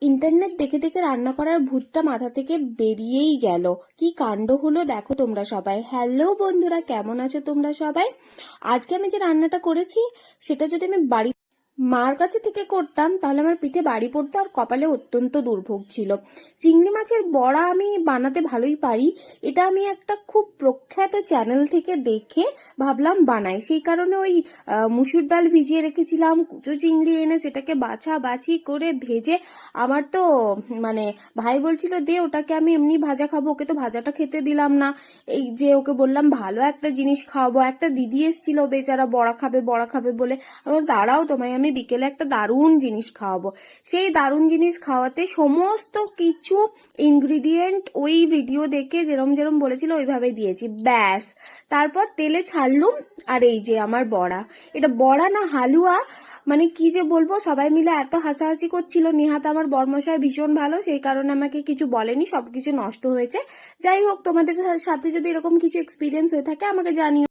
Internet দেখে দেখে রান্না করার ভূতটা মাথা থেকে বেরিয়েই গেল। কি কাণ্ড হলো দেখো তোমরা সবাই। হ্যালো বন্ধুরা, কেমন আছো তোমরা সবাই? আজকে আমি যে রান্নাটা করেছি সেটা যদি আমি বাড়ি মার কাছে থেকে করতাম তাহলে আমার পিঠে বাড়ি পড়তো আর কপালে অত্যন্ত দুর্ভোগ ছিল। চিংড়ি মাছের বড়া আমি বানাতে ভালোই পারি। এটা আমি একটা খুব প্রখ্যাত চ্যানেল থেকে দেখে ভাবলাম বানাই। সেই কারণে ওই মুসুর ডাল ভিজিয়ে রেখেছিলাম, কুচো চিংড়ি এনে সেটাকে বাছি করে ভেজে আমার তো মানে ভাই বলছিল দে ওটাকে আমি এমনি ভাজা খাবো, ওকে তো ভাজাটা খেতে দিলাম না। এই যে ওকে বললাম ভালো একটা জিনিস খাওয়াবো, একটা দিদি এসেছিল বেচারা বড়া খাবে বলে। আমার দাঁড়াও, তোমায় আমি বিকেলে একটা দারুণ জিনিস খাওয়াবো। সেই দারুণ জিনিস খাওয়াতে সমস্ত কিছু ইনগ্রিডিয়েন্ট ওই ভিডিও দেখে যেরম যেরম বলেছিল ওইভাবে দিয়েছি, ব্যাস। তারপর তেলে ছাড়লুম। আর এই যে আমার বড়া, এটা বড়া না হালুয়া, মানে কি যে বলবো। সবাই মিলে এত হাসাহাসি করছিল। নিহাত আমার বরমশাই ভীষণ ভালো, সেই কারণে আমাকে কিছু বলেনি, সবকিছু নষ্ট হয়েছে। যাই হোক, তোমাদের সাথে যদি এরকম কিছু এক্সপিরিয়েন্স হয়ে থাকে আমাকে জানিও।